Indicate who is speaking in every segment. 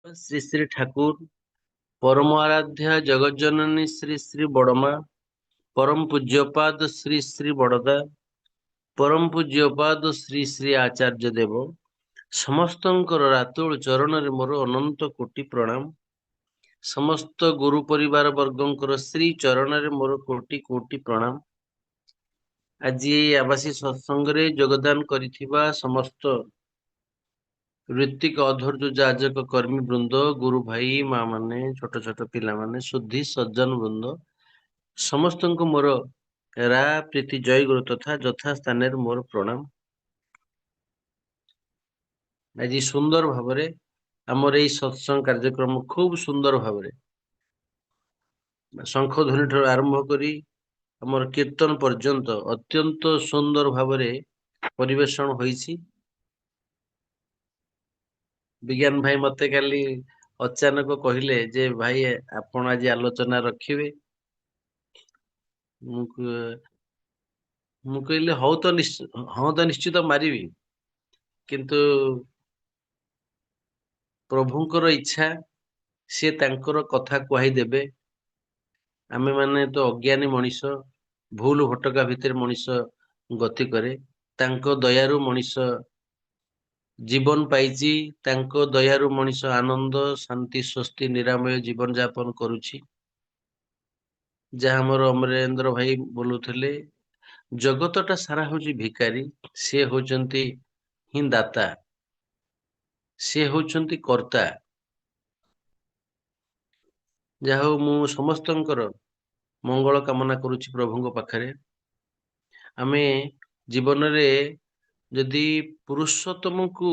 Speaker 1: श्री श्री ठाकुर परम आराध्या जगज्जननी श्री श्री बड़मा परम पूज्यपाद श्री श्री बड़दा परम पूज्यपाद श्री श्री आचार्य देव समस्तंकर रातुल चरण रे मोर अनंत कोटि प्रणाम। समस्त गुरु परिवार वर्गंकर श्री चरण रे मोर कोटि कोटि प्रणाम। आज आवासी सत्संग रे योगदान करिथिबा समस्त ऋतिक अधर्य जाजक कर्मी वृंद गुरु भाई माँ माने छोट छोट पिला माने सुधी सज्जन वृंद समस्त मोर रा प्रीति जय गुरु तथा यथा स्थान मोर प्रणाम। आज सुंदर भावरे आमर यही सत्संग कार्यक्रम खूब सुंदर भावरे शंख ध्वनि ठार आरंभ करी आमर कीर्तन पर्यंत अत्यंत सुंदर भावरे परिवेषण होईछि। विज्ञान भाई मते काली अचानक कहले जे भाई आपण आज आलोचना रखिबे। मु कहले हौ तो निश्चित मारिबी, किंतु प्रभुंकर इच्छा से तांकर कथा कुहाई देबे। आमे माने तो अज्ञानी मनीष भूल भटका भितर मनीष गति करे, तांको दयारु मनीष जीवन पाइछि, तांको दयारु मनीष आनंद शांति स्वस्ति निरामय जीवन यापन करुछि। जहाँ हमर अमरेंद्र भाई बोलुथिले जगतटा सारा होची भिकारी, से होचंती हि दाता, से होचंती कर्ता। जहाँ मु समस्तंकर मंगल कामना करुछि प्रभुंक पाखरे। आमे जीवन रे यदि पुरुषोत्तम को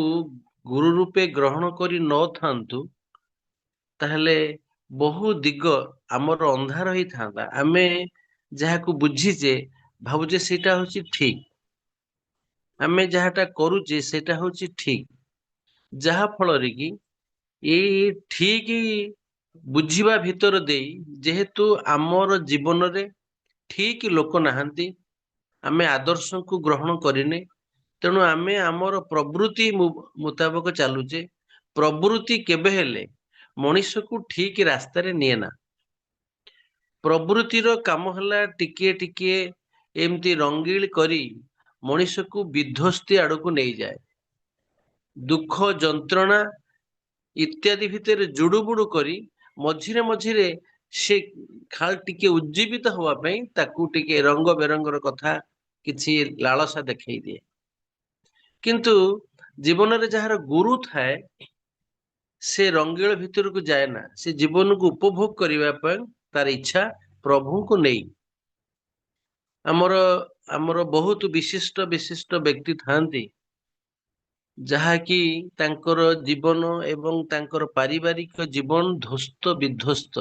Speaker 1: गुरु रूपे ग्रहण करी न थांतु ताहले बहु दिग आमर अंधार ही था। आमे जहाको बुझीचे भावुचे सेटा होची ठीक, आमे जहाटा करूचे सेटा होची ठीक, जहा फल रे कि ये ठीक बुझिबा भितर देई जेहेतु आमर जीवन रे ठीक लोक नाहंती, आमे आदर्श को ग्रहण करिने, तेणु आमे आमर प्रवृत्ति मुताबक चालुचे। प्रवृत्ति केबे हेले मनुष्य को ठीक रास्ता रे निए ना। प्रवृत्तिर काम हला टिके टिके एमती रंगील करी मनुष्य को विध्वस्ती आड़ को नहीं जाए। दुख जंत्रणा इत्यादि भितर जुड़ुबुड़ु करी मझिरे मझिरे से खाल टिके उज्जीवित हवा पई ताकू टिके रंग बेरंगर कथा किछि लालसा देखई दिए। किंतु जीवन रे जहार गुरु थाए से रंगील भितर को जाए ना, से जीवन को उपभोग करिवा पय तार इच्छा प्रभु को नहीं। आमर आमर बहुत विशिष्ट विशिष्ट व्यक्ति थांती जहाँकि तांकर जीवन एवं तांकर पारिवारिक जीवन ध्वस्त विध्वस्त,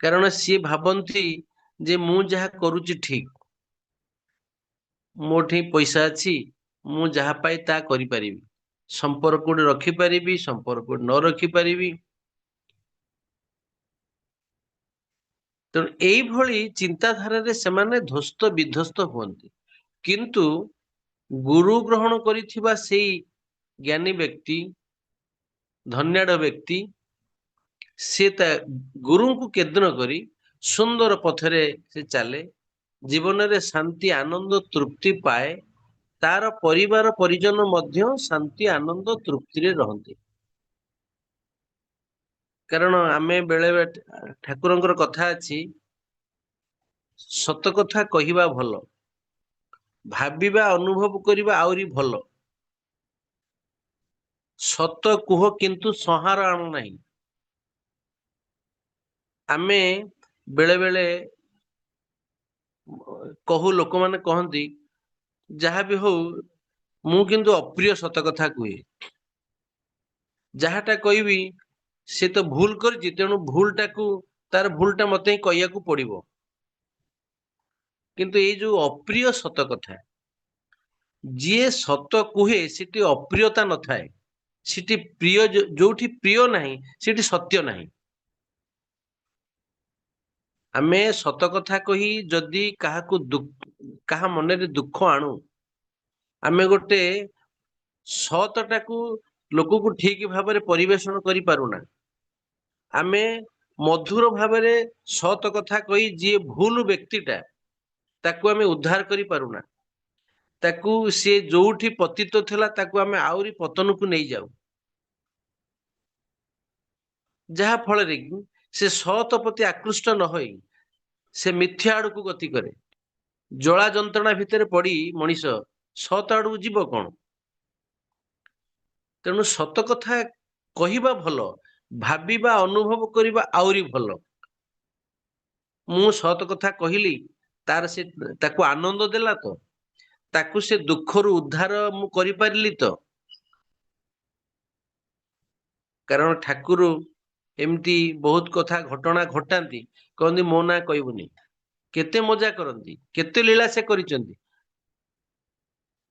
Speaker 1: कारण सी भावंती जे मु जहा करूची ठीक, मोठी पैसा अच्छी मु जहा पाई ता करि परिबी, संपर्क को रखी परिबी, संपर्क को न रखी परिबी। तो एई भली चिंताधारा रे सेमाने ध्वस्त विध्वस्त हुअन्ति। किंतु गुरु ग्रहण करिथिबा सेई ज्ञानी व्यक्ति धन्याढ़ व्यक्ति से गुरु को केंद्र करी सुंदर पथरे से चले, जीवन रे शांति आनंद तृप्ति पाए, तार परिवार परिजन मध्य शांति आनंद तृप्ति रे रहंती। कारण आमे बेले ठाकुरंकर कथा अछि सत कथा कहिबा भलो, भाबिबा अनुभव करिबा आउरी भलो, सत कुह किंतु संहार आण नहीं। आमे बेले बेले कहू लोक माने कहंती जहा भी हो मु किंतु अप्रिय सत कथा कुहे, जहाटा कहबी से तो भूल करछि, तेणु भूलटा को तार भूलटा मते ही कहिया को पड़िबो। किंतु ये जो अप्रिय सत कथा जी सत कुहे सेठी अप्रियता न थाए, सेठी प्रिय जोठी प्रिय नहीं सेठी सत्य नहीं। आमे सत कथा कही जदि काहाकू काहा मन रे दुख आणु, आमे गोटे सतटा को ଲୋକକୁ ଠିକ ଭାବରେ ପରିବେଷଣ କରିପାରୁନା। ଆମେ ମଧୁର ଭାବରେ ସତ କଥା କହି ଯିଏ ଭୁଲ ବ୍ୟକ୍ତିଟା ତାକୁ ଆମେ ଉଦ୍ଧାର କରିପାରୁନା। ତାକୁ ସିଏ ଯୋଉଠି ପତିତ ଥିଲା ତାକୁ ଆମେ ଆହୁରି ପତନକୁ ନେଇଯାଉ, ଯାହା ଫଳରେ କି ସେ ସତ ପ୍ରତି ଆକୃଷ୍ଟ ନ ହୋଇ ସେ ମିଥ୍ୟା ଆଡକୁ ଗତି କରେ। ଜଳା ଯନ୍ତ୍ରଣା ଭିତରେ ପଡି ମଣିଷ ସତ ଆଡକୁ ଯିବ କଣ? ତେଣୁ ସତ କଥା କହିବା ଭଲ, ଭାବିବା ଅନୁଭବ କରିବା ଆହୁରି ଭଲ। ମୁଁ ସତ କଥା କହିଲି, ତାର ସେ ତାକୁ ଆନନ୍ଦ ଦେଲା ତ, ତାକୁ ସେ ଦୁଃଖରୁ ଉଦ୍ଧାର ମୁଁ କରିପାରିଲି ତ। କାରଣ ଠାକୁର ଏମିତି ବହୁତ କଥା ଘଟଣା ଘଟାନ୍ତି, କହନ୍ତି ମୋ ନାଁ କହିବୁନି। କେତେ ମଜା କରନ୍ତି, କେତେ ଲୀଳା ସେ କରିଛନ୍ତି।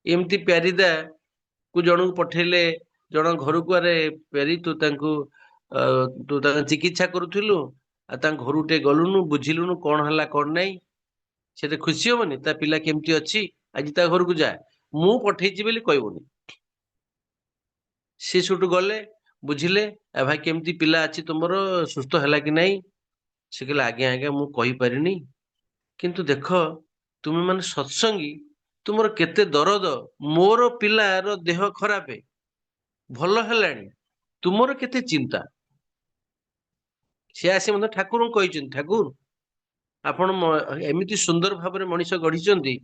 Speaker 1: ଏମିତି ପ୍ୟାରିଦା କୁ ଜଣକୁ ପଠେଇଲେ, ଜଣ ଘରକୁ, ଆରେ ପ୍ୟାରି ତୁ ତାଙ୍କୁ ତୁ ତାଙ୍କ ଚିକିତ୍ସା କରୁଥିଲୁ, ଆଉ ତାଙ୍କ ଘରୁ ଟିକେ ଗଲୁନୁ, ବୁଝିଲୁନୁ କଣ ହେଲା କଣ ନାହିଁ। ସେତେ ଖୁସି ହବନି ତା ପିଲା କେମିତି ଅଛି, ଆଜି ତା ଘରକୁ ଯା, ମୁଁ ପଠେଇଛି ବୋଲି କହିବୁନି। ସେ ସେଠୁ ଗଲେ, ବୁଝିଲେ, ଭାଇ କେମିତି ପିଲା ଅଛି ତୁମର, ସୁସ୍ଥ ହେଲା କି ନାହିଁ? ସେ କହିଲେ ଆଜ୍ଞା ଆଜ୍ଞା ମୁଁ କହିପାରିନି, କିନ୍ତୁ ଦେଖ ତୁମେ ମାନେ ସତ୍ସଙ୍ଗୀ, ତୁମର କେତେ ଦରଦ, ମୋର ପିଲାର ଦେହ ଖରାପ ଭଲ ହେଲାଣି, ତୁମର କେତେ ଚିନ୍ତା। ସେ ଆସି ମଧ୍ୟ ଠାକୁରଙ୍କୁ କହିଛନ୍ତି, ଠାକୁର ଆପଣ ଏମିତି ସୁନ୍ଦର ଭାବରେ ମଣିଷ ଗଢିଛନ୍ତି,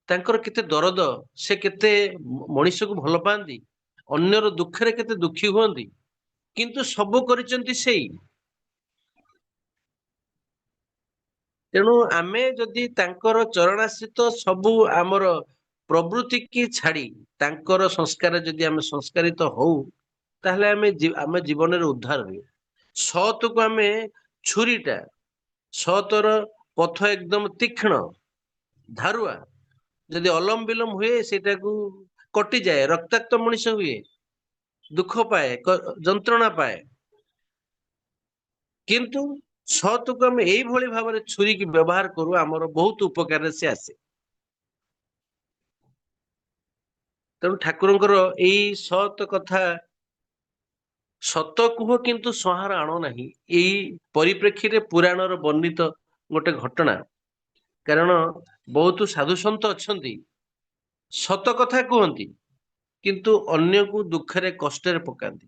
Speaker 1: ତାଙ୍କର କେତେ ଦରଦ, ସେ କେତେ ମଣିଷକୁ ଭଲ ପାଆନ୍ତି, ଅନ୍ୟର ଦୁଃଖରେ କେତେ ଦୁଃଖୀ ହୁଅନ୍ତି, କିନ୍ତୁ ସବୁ କରିଛନ୍ତି ସେଇ। ତେଣୁ ଆମେ ଯଦି ତାଙ୍କର ଚରଣାଶ୍ରିତ ସବୁ ଆମର ପ୍ରବୃତ୍ତି କି ଛାଡି ତାଙ୍କର ସଂସ୍କାର ଯଦି ଆମେ ସଂସ୍କାରିତ ହଉ, ତାହେଲେ ଆମେ ଜୀବନରେ ଉଦ୍ଧାର ହୁଏ। ସତକୁ ଆମେ ଛୁରୀଟା, ସତର ପଥ ଏକଦମ ତୀକ୍ଷ୍ଣ ଧାରୁଆ, ଯଦି ଅଲମ ବିଲମ ହୁଏ ସେଇଟାକୁ କଟିଯାଏ, ରକ୍ତାକ୍ତ ମଣିଷ ହୁଏ, ଦୁଃଖ ପାଏ, ଯନ୍ତ୍ରଣା ପାଏ। କିନ୍ତୁ ସତକୁ ଆମେ ଏଇଭଳି ଭାବରେ ଛୁରୀକି ବ୍ୟବହାର କରୁ, ଆମର ବହୁତ ଉପକାରରେ ସେ ଆସେ। ତେଣୁ ଠାକୁରଙ୍କର ଏଇ ସତ କଥା, ସତ କୁହ କିନ୍ତୁ ସଂହାର ଆଣ ନାହିଁ, ଏଇ ପରିପ୍ରେକ୍ଷୀରେ ପୁରାଣର ବର୍ଣ୍ଣିତ ଗୋଟେ ଘଟଣା। କାରଣ ବହୁତ ସାଧୁସନ୍ଥ ଅଛନ୍ତି, ସତ କଥା କୁହନ୍ତି କିନ୍ତୁ ଅନ୍ୟକୁ ଦୁଃଖରେ କଷ୍ଟରେ ପକାନ୍ତି।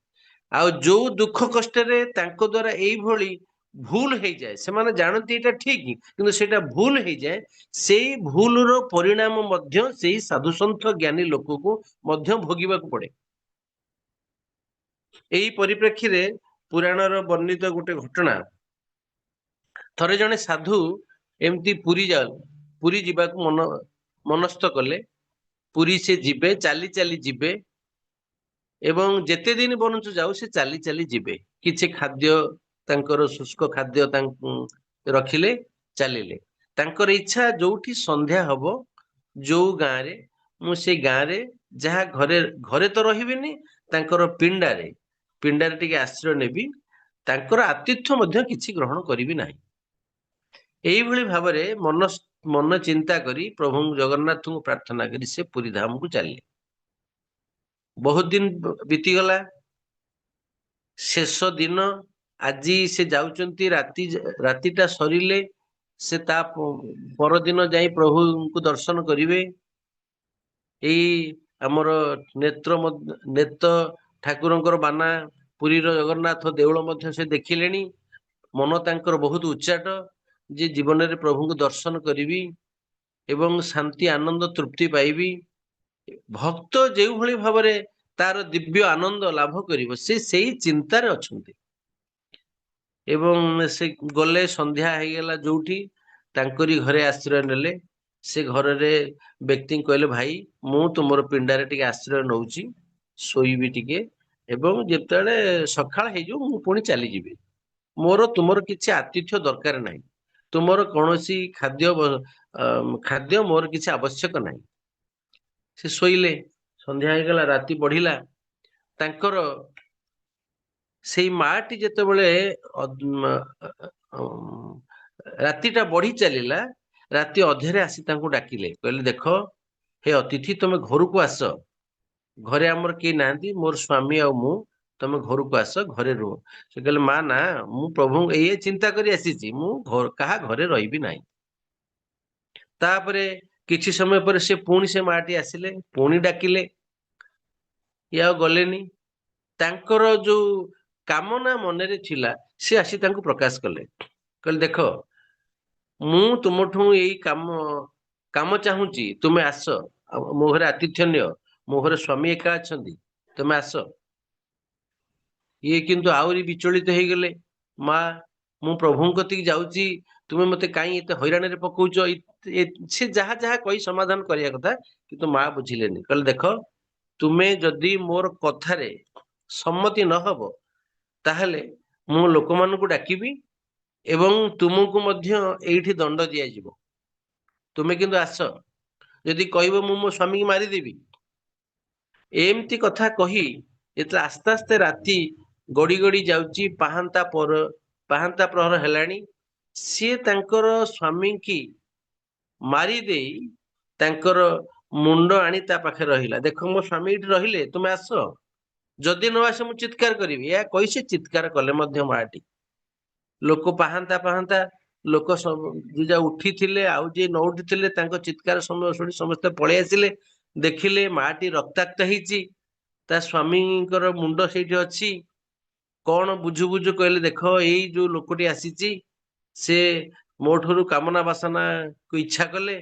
Speaker 1: ଆଉ ଯୋଉ ଦୁଃଖ କଷ୍ଟରେ ତାଙ୍କ ଦ୍ଵାରା ଏଇଭଳି ଭୁଲ ହେଇଯାଏ, ସେମାନେ ଜାଣନ୍ତି ଏଇଟା ଠିକ କିନ୍ତୁ ସେଇଟା ଭୁଲ ହେଇଯାଏ, ସେଇ ଭୁଲର ପରିଣାମ ମଧ୍ୟ ସେଇ ସାଧୁସନ୍ଥ ଜ୍ଞାନୀ ଲୋକକୁ ମଧ୍ୟ ଭୋଗିବାକୁ ପଡେ। ଏଇ ପରିପ୍ରେକ୍ଷୀରେ ପୁରାଣର ବର୍ଣ୍ଣିତ ଗୋଟେ ଘଟଣା, ଥରେ ଜଣେ ସାଧୁ ଏମିତି ପୁରୀ ଯିବାକୁ ମନସ୍ଥ କଲେ। ପୁରୀ ସେ ଯିବେ, ଚାଲି ଚାଲି ଯିବେ, ଏବଂ ଯେତେ ଦିନ ବରଞ୍ଚ ଯାଉ ସେ ଚାଲି ଚାଲି ଯିବେ। କିଛି ଖାଦ୍ୟ, ତାଙ୍କର ଶୁଷ୍କ ଖାଦ୍ୟ ତାଙ୍କୁ ରଖିଲେ, ଚାଲିଲେ। ତାଙ୍କର ଇଚ୍ଛା ଯୋଉଠି ସନ୍ଧ୍ୟା ହବ, ଯୋଉ ଗାଁରେ, ମୁଁ ସେଇ ଗାଁରେ ଯାହା ଘରେ ତ ରହିବିନି, ତାଙ୍କର ପିଣ୍ଡାରେ ଟିକେ ଆଶ୍ରୟ ନେବି, ତାଙ୍କର ଆତିଥ୍ୟ ମଧ୍ୟ କିଛି ଗ୍ରହଣ କରିବି ନାହିଁ। ଏଇଭଳି ଭାବରେ ମନ ଚିନ୍ତା କରି ପ୍ରଭୁ ଜଗନ୍ନାଥଙ୍କୁ ପ୍ରାର୍ଥନା କରି ସେ ପୁରୀ ଧାମକୁ ଚାଲିଲେ। ବହୁତ ଦିନ ବିତିଗଲା, ଶେଷ ଦିନ ଆଜି ସେ ଯାଉଛନ୍ତି, ରାତିଟା ସରିଲେ ସେ ତା ପରଦିନ ଯାଇ ପ୍ରଭୁଙ୍କୁ ଦର୍ଶନ କରିବେ। ଏଇ ଆମର ନେତ ଠାକୁରଙ୍କର ବାନା, ପୁରୀର ଜଗନ୍ନାଥ ଦେଉଳ ମଧ୍ୟ ସେ ଦେଖିଲେଣି। ମନ ତାଙ୍କର ବହୁତ ଉଚ୍ଚାଟ ଯେ ଜୀବନରେ ପ୍ରଭୁଙ୍କୁ ଦର୍ଶନ କରିବି ଏବଂ ଶାନ୍ତି ଆନନ୍ଦ ତୃପ୍ତି ପାଇବି। ଭକ୍ତ ଯେଉଭଳି ଭାବରେ ତାର ଦିବ୍ୟ ଆନନ୍ଦ ଲାଭ କରିବ, ସେ ସେଇ ଚିନ୍ତାରେ ଅଛନ୍ତି। ଏବଂ ସେ ଗଲେ, ସନ୍ଧ୍ୟା ହେଇଗଲା ଯୋଉଠି, ତାଙ୍କରି ଘରେ ଆଶ୍ରୟ ନେଲେ। ସେ ଘରରେ ବ୍ୟକ୍ତିଙ୍କୁ କହିଲେ, ଭାଇ ମୁଁ ତୁମର ପିଣ୍ଡାରେ ଟିକେ ଆଶ୍ରୟ ନଉଛି, ଶୋଇବି ଟିକେ, ଏବଂ ଯେତେବେଳେ ସକାଳ ହେଇଯିବ ମୁଁ ପୁଣି ଚାଲିଯିବି। ମୋର ତୁମର କିଛି ଆତିଥ୍ୟ ଦରକାର ନାହିଁ, ତୁମର କୌଣସି ଖାଦ୍ୟ ମୋର କିଛି ଆବଶ୍ୟକ ନାହିଁ। ସେ ଶୋଇଲେ, ସନ୍ଧ୍ୟା ହେଇଗଲା, ରାତି ବଢିଲା। ତାଙ୍କର ସେଇ ମାଟି ଯେତେବେଳେ ରାତିଟା ବଢି ଚାଲିଲା, ରାତି ଅଧେରେ ଆସି ତାଙ୍କୁ ଡାକିଲେ, କହିଲେ ଦେଖ ହେ ଅତିଥି, ତମେ ଘରକୁ ଆସ, ଘରେ ଆମର କେହି ନାହାନ୍ତି, ମୋର ସ୍ୱାମୀ ଆଉ ମୁଁ, ତମେ ଘରକୁ ଆସ, ଘରେ ରୁହ। ସେ କହିଲେ ମା ନା, ମୁଁ ପ୍ରଭୁଙ୍କୁ ଏଇ ଚିନ୍ତା କରି ଆସିଛି, ମୁଁ କାହା ଘରେ ରହିବି ନାହିଁ। ତାପରେ କିଛି ସମୟ ପରେ ସେ ମାଟି ଆସିଲେ, ପୁଣି ଡାକିଲେ, ଇଏ ଆଉ ଗଲେନି। ତାଙ୍କର ଯୋଉ କାମନା ମନରେ ଥିଲା ସେ ଆସି ତାଙ୍କୁ ପ୍ରକାଶ କଲେ, କହିଲେ ଦେଖ ମୁଁ ତୁମଠୁ ଏଇ କାମ ଚାହୁଁଛି, ତୁମେ ଆସ, ମୋ ଘରେ ଆତିଥ୍ୟ ନିଅ, ମୋ ଘରେ ସ୍ୱାମୀ ଏକା ଅଛନ୍ତି, ତମେ ଆସ। ଇଏ କିନ୍ତୁ ଆହୁରି ବିଚଳିତ ହେଇଗଲେ, ମା ମୁଁ ପ୍ରଭୁଙ୍କ କତିକି ଯାଉଛି, ତୁମେ ମତେ କାହିଁ ଏତେ ହଇରାଣରେ ପକଉଛ। ସେ ଯାହା ଯାହା କହି ସମାଧାନ କରିବା କଥା, କିନ୍ତୁ ମା ବୁଝିଲେନି। କହିଲେ ଦେଖ ତୁମେ ଯଦି ମୋର କଥାରେ ସମ୍ମତି ନହବ, ତାହେଲେ ମୁଁ ଲୋକମାନଙ୍କୁ ଡାକିବି ଏବଂ ତୁମକୁ ମଧ୍ୟ ଏଇଠି ଦଣ୍ଡ ଦିଆଯିବ। ତୁମେ କିନ୍ତୁ ଆସ, ଯଦି କହିବ ମୁଁ ମୋ ସ୍ୱାମୀକି ମାରିଦେବି। ଏମିତି କଥା କହି ଯେତେବେଳେ ଆସ୍ତେ ଆସ୍ତେ ରାତି ଗଡି ଗଡି ଯାଉଛି, ପାହାନ୍ତା ପ୍ରହର ହେଲାଣି, ସିଏ ତାଙ୍କର ସ୍ୱାମୀଙ୍କି ମାରି ଦେଇ ତାଙ୍କର ମୁଣ୍ଡ ଆଣି ତା ପାଖରେ ରହିଲା। ଦେଖ ମୋ ସ୍ୱାମୀ ଏଇଠି ରହିଲେ, ତୁମେ ଆସ, ଯଦି ନ ଆସେ ମୁଁ ଚିତ୍କାର କରିବି। ଏହା କହି ସେ ଚିତ୍କାର କଲେ ମଧ୍ୟ ମାଟି। ଲୋକ ପାହାନ୍ତା ଲୋକ ଯିଏ ଉଠିଥିଲେ ଆଉ ଯିଏ ନ ଉଠିଥିଲେ, ତାଙ୍କ ଚିତ୍କାର ସମୟ ଶୁଣି ସମସ୍ତେ ପଳେଇ ଆସିଲେ। ଦେଖିଲେ ମାଟି ରକ୍ତାକ୍ତ ହେଇଛି, ତା ସ୍ୱାମୀଙ୍କର ମୁଣ୍ଡ ସେଇଠି ଅଛି। କଣ ବୁଝୁ ବୁଝୁ କହିଲେ ଦେଖ ଏଇ ଯୋଉ ଲୋକଟି ଆସିଛି, ସେ ମୋ ଠାରୁ କାମନା ବାସନା କୁ ଇଚ୍ଛା କଲେ,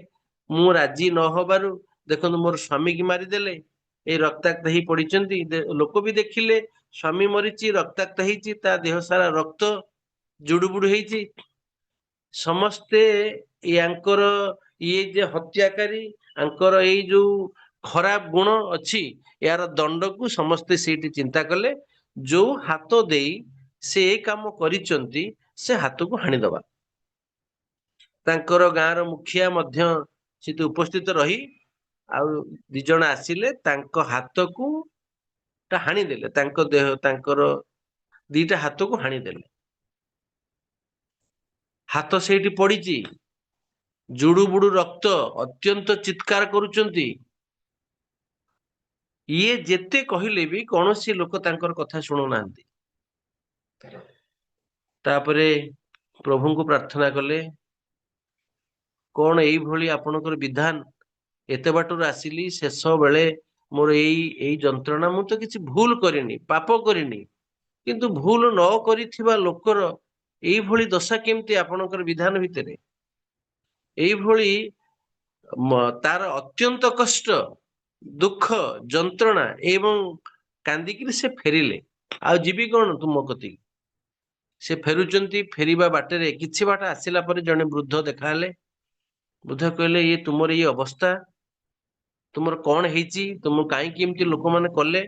Speaker 1: ମୁଁ ରାଜି ନ ହବାରୁ ଦେଖନ୍ତୁ ମୋର ସ୍ୱାମୀକି ମାରିଦେଲେ, ଏଇ ରକ୍ତାକ୍ତ ହେଇ ପଡିଛନ୍ତି। ଲୋକ ବି ଦେଖିଲେ ସ୍ୱାମୀ ମରିଛି, ରକ୍ତାକ୍ତ ହେଇଛି, ତା ଦେହ ସାରା ରକ୍ତ ଜୁଡୁବୁଡୁ ହେଇଛି। ସମସ୍ତେ ୟାଙ୍କର ଇଏ ଯେ ହତ୍ୟାକାରୀ, ଆଙ୍କର ଏଇ ଯୋଉ ଖରାପ ଗୁଣ ଅଛି, ଏହାର ଦଣ୍ଡକୁ ସମସ୍ତେ ସେଇଠି ଚିନ୍ତା କଲେ। ଯୋଉ ହାତ ଦେଇ ସେ ଏ କାମ କରିଛନ୍ତି, ସେ ହାତକୁ ହାଣିଦବା। ତାଙ୍କର ଗାଁର ମୁଖିଆ ମଧ୍ୟ ସେଠି ଉପସ୍ଥିତ ରହି ଆଉ 2 ଜଣ ଆସିଲେ, ତାଙ୍କ ହାତକୁ ହାଣିଦେଲେ, ତାଙ୍କର 2ଟା ହାତକୁ ହାଣିଦେଲେ। ହାତ ସେଇଠି ପଡିଛି, ଜୁଡୁବୁଡୁ ରକ୍ତ, ଅତ୍ୟନ୍ତ ଚିତ୍କାର କରୁଛନ୍ତି। ଇଏ ଯେତେ କହିଲେ ବି କୌଣସି ଲୋକ ତାଙ୍କର କଥା ଶୁଣୁନାହାନ୍ତି। ତାପରେ ପ୍ରଭୁଙ୍କୁ ପ୍ରାର୍ଥନା କଲେ, କଣ ଏଇଭଳି ଆପଣଙ୍କର ବିଧାନ? ଏତେ ବାଟରୁ ଆସିଲି, ଶେଷ ବେଳେ ମୋର ଏଇ ଯନ୍ତ୍ରଣା। ମୁଁ ତ କିଛି ଭୁଲ କରିନି, ପାପ କରିନି, କିନ୍ତୁ ଭୁଲ ନ କରିଥିବା ଲୋକର ଏଇଭଳି ଦଶା କେମିତି ଆପଣଙ୍କର ବିଧାନ ଭିତରେ? ଏଇଭଳି ତାର ଅତ୍ୟନ୍ତ କଷ୍ଟ, ଦୁଃଖ, ଯନ୍ତ୍ରଣା ଏବଂ କାନ୍ଦିକିରି ସେ ଫେରିଲେ। ଆଉ ଯିବି କଣ ତୁମ କତିକି? ସେ ଫେରୁଛନ୍ତି, ଫେରିବା ବାଟରେ କିଛି ବାଟ ଆସିଲା ପରେ ଜଣେ ବୃଦ୍ଧ ଦେଖାହେଲେ। ବୃଦ୍ଧ କହିଲେ ଇଏ ତୁମର ଏଇ ଅବସ୍ଥା, ତୁମର କଣ ହେଇଛି? ତୁମକୁ କାହିଁକି ଏମିତି ଲୋକମାନେ କଲେ?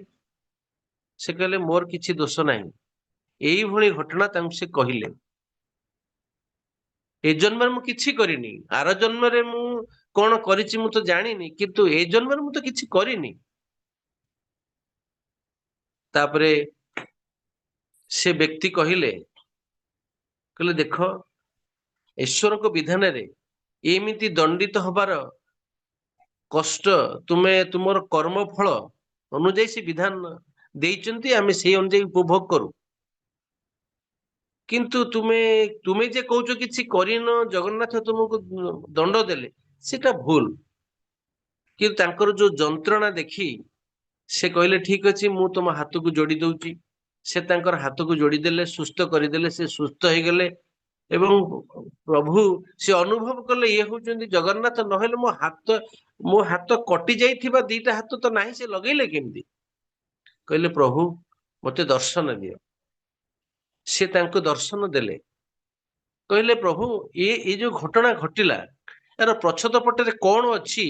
Speaker 1: ସେ କହିଲେ ମୋର କିଛି ଦୋଷ ନାହିଁ। ଏଇଭଳି ଘଟଣା ତାଙ୍କୁ ସେ କହିଲେ। ଏ ଜନ୍ମରେ ମୁଁ କିଛି କରିନି, ଆର ଜନ୍ମରେ ମୁଁ କଣ କରିଛି ମୁଁ ତ ଜାଣିନି, କିନ୍ତୁ ଏ ଜନ୍ମରେ ମୁଁ ତ କିଛି କରିନି। ତାପରେ ସେ ବ୍ୟକ୍ତି କହିଲେ ଦେଖ ଈଶ୍ୱରଙ୍କ ବିଧାନରେ ଏମିତି ଦଣ୍ଡିତ ହବାର କଷ୍ଟ ତୁମେ ତୁମର କର୍ମ ଫଳ ଅନୁଯାୟୀ ସେ ବିଧାନ ଦେଇଛନ୍ତି, ଆମେ ସେଇ ଅନୁଯାୟୀ ଉପଭୋଗ କରୁ। କିନ୍ତୁ ତୁମେ ଯେ କହୁଛ କିଛି କରିନ, ଜଗନ୍ନାଥ ତୁମକୁ ଦଣ୍ଡ ଦେଲେ, ସେଟା ଭୁଲ। କିନ୍ତୁ ତାଙ୍କର ଯୋଉ ଯନ୍ତ୍ରଣା ଦେଖି ସେ କହିଲେ ଠିକ ଅଛି, ମୁଁ ତମ ହାତକୁ ଯୋଡି ଦଉଛି। ସେ ତାଙ୍କର ହାତକୁ ଯୋଡିଦେଲେ, ସୁସ୍ଥ କରିଦେଲେ, ସେ ସୁସ୍ଥ ହେଇଗଲେ। ଏବଂ ପ୍ରଭୁ ସେ ଅନୁଭବ କଲେ ଇଏ ହଉଛନ୍ତି ଜଗନ୍ନାଥ, ନହେଲେ ମୋ ହାତ କଟି ଯାଇଥିବା 2ଟା ହାତ ତ ନାହିଁ, ସେ ଲଗେଇଲେ କେମିତି? କହିଲେ ପ୍ରଭୁ ମତେ ଦର୍ଶନ ଦିଅ। ସେ ତାଙ୍କୁ ଦର୍ଶନ ଦେଲେ। କହିଲେ ପ୍ରଭୁ ଏଇ ଯୋଉ ଘଟଣା ଘଟିଲା, ଏହାର ପ୍ରଚ୍ଛଦ ପଟରେ କଣ ଅଛି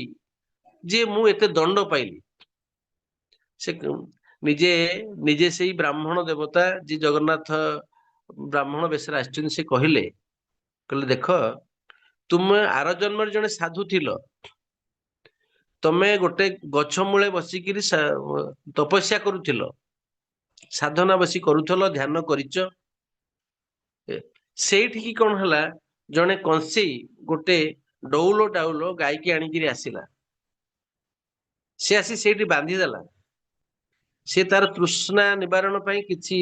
Speaker 1: ଯେ ମୁଁ ଏତେ ଦଣ୍ଡ ପାଇଲି? ସେ ନିଜେ ସେଇ ବ୍ରାହ୍ମଣ ଦେବତା, ଯିଏ ଜଗନ୍ନାଥ ବ୍ରାହ୍ମଣ ବେଶରେ ଆସିଛନ୍ତି, ସେ କହିଲେ ଦେଖ ତୁମେ ଆର ଜନ୍ମରେ ଜଣେ ସାଧୁ ଥିଲ। ତମେ ଗୋଟେ ଗଛ ମୂଳେ ବସିକିରି ତପସ୍ୟା କରୁଥିଲ, ସାଧନା ବସି କରୁଥିଲ, ଧ୍ୟାନ କରିଛ। ସେଇଠିକି କଣ ହେଲା, ଜଣେ କଂସେଇ ଗୋଟେ ଡଉଲ ଗାଇକି ଆଣିକିରି ଆସିଲା। ସେ ଆସି ସେଇଠି ବାନ୍ଧିଦେଲା। ସେ ତାର ତୃଷ୍ଣା ନିବାରଣ ପାଇଁ କିଛି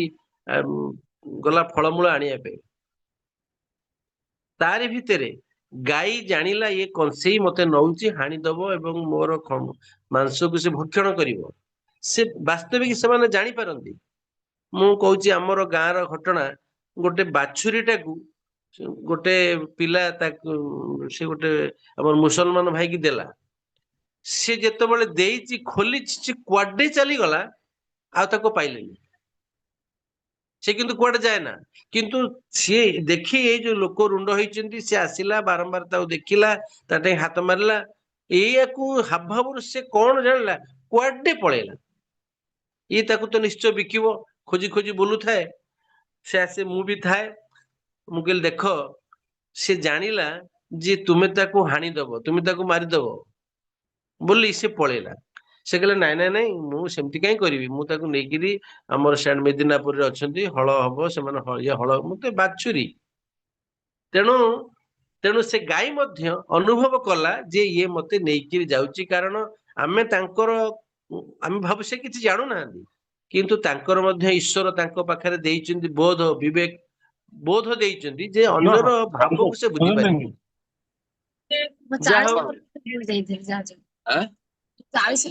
Speaker 1: ଗଲା ଫଳମୂଳ ଆଣିବା ପାଇଁ। ତାରି ଭିତରେ ଗାଈ ଜାଣିଲା ଇଏ କଂସେଇ ମତେ ନଉଛି ହାଣିଦବ ଏବଂ ମୋର ମାଂସକୁ ସେ ଭକ୍ଷଣ କରିବ। ସେ ବାସ୍ତବିକ ସେମାନେ ଜାଣିପାରନ୍ତି। ମୁଁ କହୁଛି ଆମର ଗାଁର ଘଟଣା, ଗୋଟେ ବାଛୁରୀଟାକୁ ଗୋଟେ ପିଲା ତାକୁ ସେ ଗୋଟେ ଆମର ମୁସଲମାନ ଭାଇକି ଦେଲା। ସେ ଯେତେବେଳେ ଦେଇଛି ଖୋଲିଛି, ସେ କୁଆଡେ ଚାଲିଗଲା, ଆଉ ତାକୁ ପାଇଲେନି। ସେ କିନ୍ତୁ କୁଆଡେ ଯାଏ ନା, କିନ୍ତୁ ସିଏ ଦେଖି ଏଇ ଯୋଉ ଲୋକ ରୁଣ୍ଡ ହେଇଛନ୍ତି, ସେ ଆସିଲା ବାରମ୍ବାର ତାକୁ ଦେଖିଲା, ତା ପାଇଁ ହାତ ମାରିଲା। ଏଇଆକୁ ହାବଭାବରୁ ସେ କଣ ଜାଣିଲା, କୁଆଡେ ପଳେଇଲା। ଇଏ ତାକୁ ତ ନିଶ୍ଚୟ ବିକିବ, ଖୋଜି ଖୋଜି ବୁଲୁଥାଏ। ସେ ଆସେ, ମୁଁ ବି ଥାଏ। ମୁଁ କହିଲି ଦେଖ, ସେ ଜାଣିଲା ଯେ ତୁମେ ତାକୁ ହାଣିଦବ, ତୁମେ ତାକୁ ମାରିଦବ ବୋଲି ସେ ପଳେଇଲା। ସେ କହିଲେ ନାଇଁ ନାଇଁ ନାଇଁ, ମୁଁ ସେମିତି କାହିଁ କରିବି, ମୁଁ ତାକୁ ନେଇକିରି ଆମର ସେଆଡ ମେଦିନାପୁରରେ ଅଛନ୍ତି, ହଳ ହବ, ସେମାନେ ହଳ, ମୁଁ ତ ବାଛୁରୀ। ତେଣୁ ତେଣୁ ସେ ଗାଈ ମଧ୍ୟ ଅନୁଭବ କଲା ଯେ ଇଏ ମତେ ନେଇକିରି ଯାଉଛି। କାରଣ ଆମେ ତାଙ୍କର, ଆମେ ଭାବୁ ସେ କିଛି ଜାଣୁନାହାନ୍ତି, କିନ୍ତୁ ତାଙ୍କର ମଧ୍ୟ ଈଶ୍ୱର ତାଙ୍କ ପାଖରେ ଦେଇଛନ୍ତି ବୋଧ, ବିବେକ, ବୋଧ ଦେଇଛନ୍ତି ଯେ ଅନ୍ୟର ଭାବକୁ ସେ ବୁଝିପାରିବେ। ଯାହା ହଉ, 40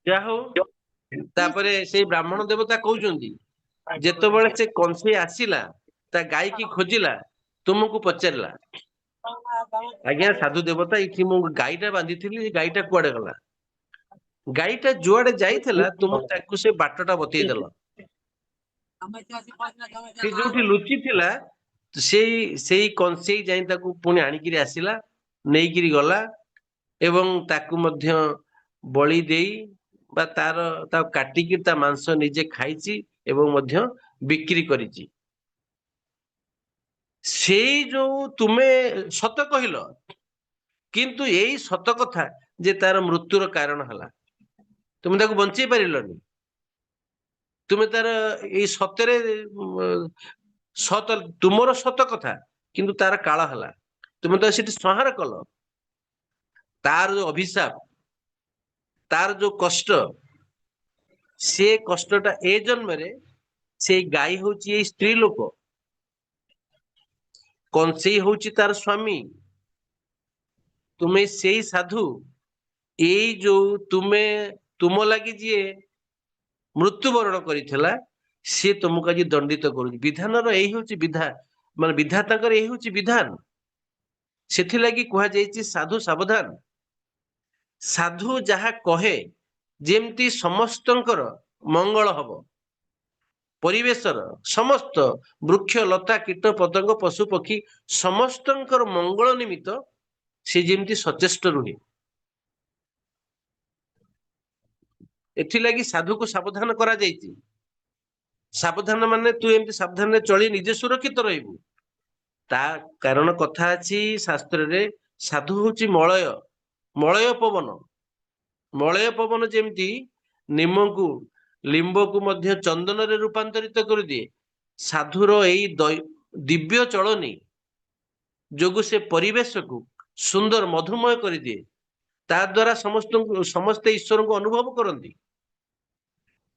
Speaker 1: ଯାହା ହଉ, ତାପରେ ସେଇ ବ୍ରାହ୍ମଣ ଦେବତା କହୁଛନ୍ତି, ଯେତେବେଳେ ସେ କଂସେଇ ଆସିଲା, ତା ଗାଈକି ଖୋଜିଲା, ତୁମକୁ ପଚାରିଲା, ଆଜ୍ଞା ସାଧୁ ଦେବତା, ଏଇଠି ମୁଁ ଗାଈଟା ବାନ୍ଧିଥିଲି, ଗାଈଟା କୁଆଡେ ଗଲା? ଗାଈଟା ଯୁଆଡେ ଯାଇଥିଲା, ତୁମ ତାକୁ ସେ ବାଟଟା ବତେଇଦେଲ। ସେ ଯୋଉଠି ଲୁଚି ଥିଲା, ସେଇ କଂସେଇ ଯାଇ ତାକୁ ପୁଣି ଆଣିକିରି ଆସିଲା, ନେଇକିରି ଗଲା, ଏବଂ ତାକୁ ମଧ୍ୟ ବଳି ଦେଇ ବା ତାକୁ କାଟିକି ତା ମାଂସ ନିଜେ ଖାଇଛି ଏବଂ ମଧ୍ୟ ବିକ୍ରି କରିଛି। ସେଇ ଯୋଉ ତୁମେ ସତ କହିଲ, କିନ୍ତୁ ଏଇ ସତ କଥା ଯେ ତାର ମୃତ୍ୟୁର କାରଣ ହେଲା, ତୁମେ ତାକୁ ବଞ୍ଚେଇ ପାରିଲନି। ତୁମେ ତାର ଏଇ ସତରେ ତୁମର ସତ କଥା, କିନ୍ତୁ ତାର କାଳ ହେଲା, ତୁମେ ତ ସେଠି ସଂହାର କଲ। ତାର ଯୋଉ ଅଭିଶାପ, ତାର ଯୋଉ କଷ୍ଟ, ସେ କଷ୍ଟଟା ଏ ଜନ୍ମରେ ସେଇ ଗାଈ ହଉଛି ଏଇ ସ୍ତ୍ରୀ ଲୋକ, କଂସେଇ ହଉଛି ତାର ସ୍ୱାମୀ, ତୁମେ ସେଇ ସାଧୁ। ଏଇ ଯୋଉ ତୁମ ଲାଗି ଯିଏ ମୃତ୍ୟୁବରଣ କରିଥିଲା, ସିଏ ତୁମକୁ ଆଜି ଦଣ୍ଡିତ କରୁଛି। ବିଧାନର ଏଇ ହଉଛି ମାନେ ବିଧାତାଙ୍କର ଏଇ ହଉଛି ବିଧାନ। ସେଥିଲାଗି କୁହାଯାଇଛି ସାଧୁ ସାବଧାନ। ସାଧୁ ଯାହା କହେ, ଯେମିତି ସମସ୍ତଙ୍କର ମଙ୍ଗଳ ହବ, ପରିବେଶର ସମସ୍ତ ବୃକ୍ଷ ଲତା କୀଟ ପତଙ୍ଗ ପଶୁ ପକ୍ଷୀ ସମସ୍ତଙ୍କର ମଙ୍ଗଳ ନିମିତ୍ତ ସେ ଯେମିତି ସଚେଷ୍ଟ ରୁହେ। ଏଥିଲାଗି ସାଧୁକୁ ସାବଧାନ କରାଯାଇଛି। ସାବଧାନ ମାନେ ତୁ ଏମିତି ସାବଧାନରେ ଚଳି ନିଜେ ସୁରକ୍ଷିତ ରହିବୁ। ତା କାରଣ କଥା ଅଛି ଶାସ୍ତ୍ରରେ, ସାଧୁ ହଉଛି ମଳୟ ପବନ। ମଳୟ ପବନ ଯେମିତି ଲିମ୍ବକୁ ମଧ୍ୟ ଚନ୍ଦନରେ ରୂପାନ୍ତରିତ କରିଦିଏ, ସାଧୁର ଏଇ ଦିବ୍ୟ ଚଳନୀ ଯୋଗୁ ସେ ପରିବେଶକୁ ସୁନ୍ଦର ମଧୁମୟ କରିଦିଏ। ତା ଦ୍ଵାରା ସମସ୍ତେ ଈଶ୍ୱରଙ୍କୁ ଅନୁଭବ କରନ୍ତି।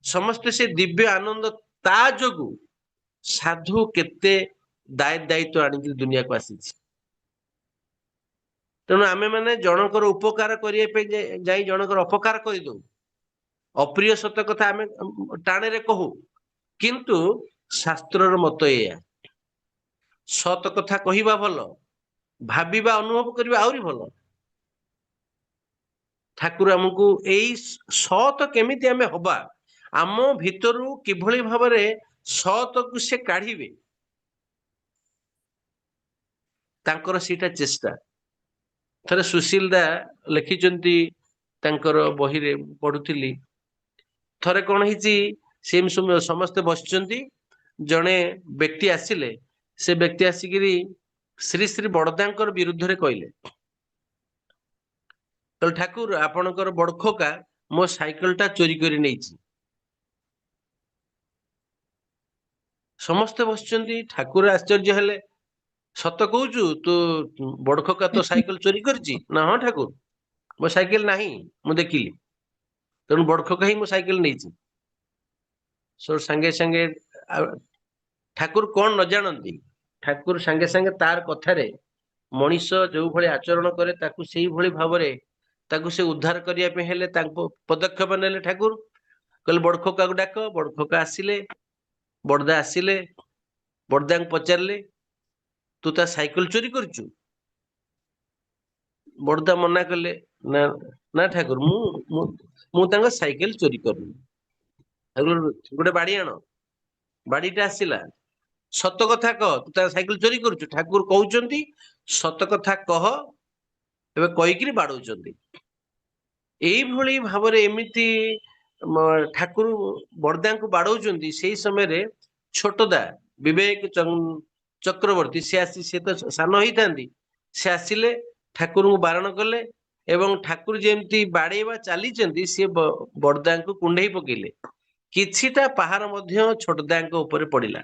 Speaker 1: ସମସ୍ତେ ସେ ଦିବ୍ୟ ଆନନ୍ଦ, ତା ଯୋଗୁ ସାଧୁ କେତେ ଦାୟିତ୍ୱ ଆଣିକି ଦୁନିଆକୁ ଆସିଛି। ତେଣୁ ଆମେ ମାନେ ଜଣଙ୍କର ଉପକାର କରିବା ପାଇଁ ଯାଇ ଜଣଙ୍କର ଅପକାର କରିଦଉ। ଅପ୍ରିୟ ସତ କଥା ଆମେ ଟାଣରେ କହୁ, କିନ୍ତୁ ଶାସ୍ତ୍ରର ମତ ଏଇଆ, ସତ କଥା କହିବା ଭଲ, ଭାବିବା ଅନୁଭବ କରିବା ଆହୁରି ଭଲ। ଠାକୁର ଆମକୁ ଏଇ ସତ କେମିତି ଆମେ ହବା, ଆମ ଭିତରୁ କିଭଳି ଭାବରେ ସତକୁ ସେ କାଢିବେ, ତାଙ୍କର ସେଇଟା ଚେଷ୍ଟା। ଥରେ ସୁଶୀଲ ଦା ଲେଖିଛନ୍ତି ତାଙ୍କର ବହିରେ, ପଢୁଥିଲି, ଥରେ କଣ ହେଇଛି, ସେ ସମସ୍ତେ ବସିଛନ୍ତି, ଜଣେ ବ୍ୟକ୍ତି ଆସିଲେ। ସେ ବ୍ୟକ୍ତି ଆସିକିରି ଶ୍ରୀ ଶ୍ରୀ ବଡଦାଙ୍କର ବିରୁଦ୍ଧରେ କହିଲେ, ଠାକୁର ଆପଣଙ୍କର ବଡଖୋକା ମୋ ସାଇକେଲଟା ଚୋରି କରି ନେଇଛି। ସମସ୍ତେ ବସିଛନ୍ତି, ଠାକୁର ଆଶ୍ଚର୍ଯ୍ୟ ହେଲେ, ସତ କହୁଛୁ ତୁ ବଡଖୋକା ତ ସାଇକେଲ ଚୋରି କରିଛି? ନା ହଁ ଠାକୁର। ମୋ ସାଇକେଲ ନାହିଁ ମୁଁ ଦେଖିଲି, ତେଣୁ ବଡଖୋକା ହିଁ ମୋ ସାଇକେଲ ନେଇଛି। ସାଙ୍ଗେ ସାଙ୍ଗେ ଠାକୁର କଣ ନ ଜାଣନ୍ତି, ଠାକୁର ସାଙ୍ଗେ ସାଙ୍ଗେ ତାର କଥାରେ ମଣିଷ ଯୋଉ ଭଳି ଆଚରଣ କରେ ତାକୁ ସେଇଭଳି ଭାବରେ ତାକୁ ସେ ଉଦ୍ଧାର କରିବା ପାଇଁ ହେଲେ ତାଙ୍କୁ ପଦକ୍ଷେପ ନେଲେ। ଠାକୁର କହିଲେ ବଡଖୋକାକୁ ଡାକ। ବଡଖୋକା ଆସିଲେ, ବଡଦା ଆସିଲେ, ବଡଦାଙ୍କୁ ପଚାରିଲେ ତୁ ତା ସାଇକେଲ ଚୋରି କରିଛୁ? ବଡଦା ମନା କଲେ, ନା ନା ଠାକୁର ମୁଁ ତାଙ୍କ ସାଇକେଲ ଚୋରି କରିନି। ଗୋଟେ ବାଡି ଆଣ। ବାଡିଟା ଆସିଲା, ସତ କଥା କହ ତୁ ତା ସାଇକେଲ ଚୋରି କରୁଛୁ? ଠାକୁର କହୁଛନ୍ତି ସତ କଥା କହ, ଏବେ କହିକିରି ବାଡଉଛନ୍ତି। ଏଇଭଳି ଭାବରେ ଏମିତି ଠାକୁର ବଡଦାଙ୍କୁ ବାଡଉଛନ୍ତି। ସେଇ ସମୟରେ ଛୋଟଦା ବିବେକ ଚକ୍ରବର୍ତ୍ତୀ ସେ ତ ସାନ ହେଇଥାନ୍ତି, ସେ ଆସିଲେ ଠାକୁରଙ୍କୁ ବାରଣ କଲେ ଏବଂ ଠାକୁର ଯେମିତି ବାଡେଇବା ଚାଲିଛନ୍ତି ସେ ବଡଦାଙ୍କୁ କୁଣ୍ଢେଇ ପକେଇଲେ। କିଛିଟା ପାହାର ମଧ୍ୟ ଛୋଟଦାଙ୍କ ଉପରେ ପଡିଲା।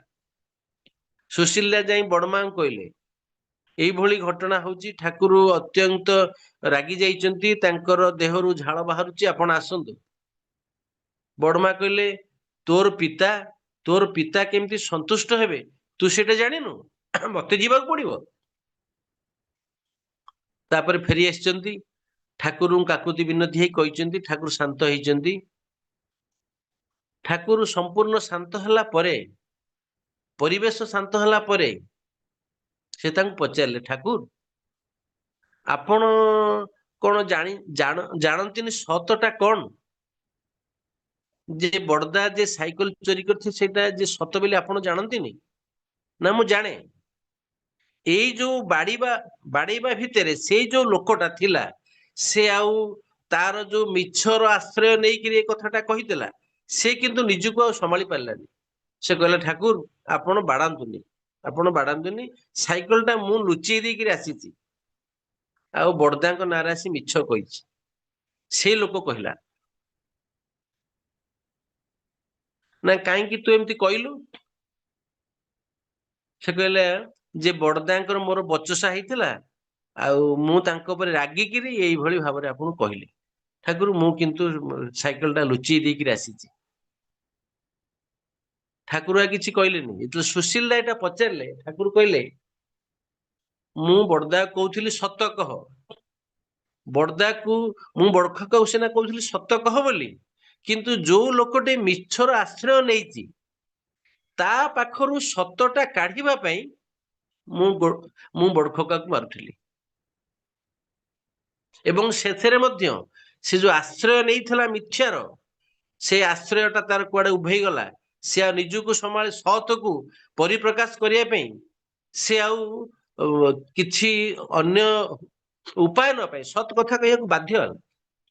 Speaker 1: ସୁଶୀଲା ଯାଇ ବଡମାଙ୍କୁ କହିଲେ ଏଇଭଳି ଘଟଣା ହଉଛି, ଠାକୁର ଅତ୍ୟନ୍ତ ରାଗି ଯାଇଛନ୍ତି, ତାଙ୍କର ଦେହରୁ ଝାଳ ବାହାରୁଛି, ଆପଣ ଆସନ୍ତୁ। ବଡମା କହିଲେ ତୋର ପିତା କେମିତି ସନ୍ତୁଷ୍ଟ ହେବେ ତୁ ସେଇଟା ଜାଣିନୁ? ମତେ ଯିବାକୁ ପଡିବ। ତାପରେ ଫେରି ଆସିଛନ୍ତି, ଠାକୁରଙ୍କୁ କାକୁତି ବିନତି ହେଇ କହିଛନ୍ତି। ଠାକୁର ଶାନ୍ତ ହେଇଛନ୍ତି। ଠାକୁର ସମ୍ପୂର୍ଣ୍ଣ ଶାନ୍ତ ହେଲା ପରେ, ପରିବେଶ ଶାନ୍ତ ହେଲା ପରେ ସେ ତାଙ୍କୁ ପଚାରିଲେ ଠାକୁର ଆପଣ କଣ ଜାଣନ୍ତିନି ସତଟା କଣ? ଯେ ବଡଦା ଯେ ସାଇକେଲ ଚୋରି କରିଥିଲେ ସେଇଟା ଯେ ସତ ବୋଲି ଆପଣ ଜାଣନ୍ତିନି? ନା ମୁଁ ଜାଣେ। ଏଇ ଯୋଉ ବାଡେଇବା ଭିତରେ ସେଇ ଯୋଉ ଲୋକଟା ଥିଲା, ସେ ଆଉ ତାର ଯୋଉ ମିଛର ଆଶ୍ରୟ ନେଇକିରି ଏ କଥାଟା କହିଥିଲା, ସେ କିନ୍ତୁ ନିଜକୁ ଆଉ ସମ୍ଭାଳି ପାରିଲାନି। ସେ କହିଲା ଠାକୁର ଆପଣ ବାଡାନ୍ତୁନି, ସାଇକେଲ ଟା ମୁଁ ଲୁଚେଇ ଦେଇକିରି ଆସିଛି, ଆଉ ବଡଦାଙ୍କ ନାଁରେ ଆସି ମିଛ କହିଛି। ସେ ଲୋକ କହିଲା ନା କାହିଁକି ତୁ ଏମିତି କହିଲୁ? ସେ କହିଲେ ଯେ ବଡଦାଙ୍କର ମୋର ବଚସା ହେଇଥିଲା, ଆଉ ମୁଁ ତାଙ୍କ ଉପରେ ରାଗିକିରି ଏଇଭଳି ଭାବରେ ଆପଣଙ୍କୁ କହିଲି। ଠାକୁର ମୁଁ କିନ୍ତୁ ସାଇକେଲ ଟା ଲୁଚେଇ ଦେଇକିରି ଆସିଛି। ଠାକୁର ଆଉ କିଛି କହିଲେନି। ଯେତେବେଳେ ସୁଶୀଲ ଏଇଟା ପଚାରିଲେ, ଠାକୁର କହିଲେ ମୁଁ ବଡଦା କହୁଥିଲି ସତ କହ। ବଡଦାକୁ ମୁଁ ବଡଖୋକାକୁ ସିନା କହୁଥିଲି ସତ କହ ବୋଲି, କିନ୍ତୁ ଯୋଉ ଲୋକଟେ ମିଛର ଆଶ୍ରୟ ନେଇଛି ତା ପାଖରୁ ସତଟା କାଢିବା ପାଇଁ ମୁଁ ବଡଖୋକାକୁ ମାରୁଥିଲି। ଏବଂ ସେଥିରେ ମଧ୍ୟ ସେ ଯୋଉ ଆଶ୍ରୟ ନେଇଥିଲା ମିଥ୍ୟାର, ସେ ଆଶ୍ରୟଟା ତାର କୁଆଡେ ଉଭେଇ ଗଲା। ସେ ଆଉ ନିଜକୁ ସମ୍ଭାଳି ସତକୁ ପରିପ୍ରକାଶ କରିବା ପାଇଁ ସେ ଆଉ କିଛି ଅନ୍ୟ ଉପାୟ ନ ପାଇ ସତ୍ କଥା କହିବାକୁ ବାଧ୍ୟ ହେଲା।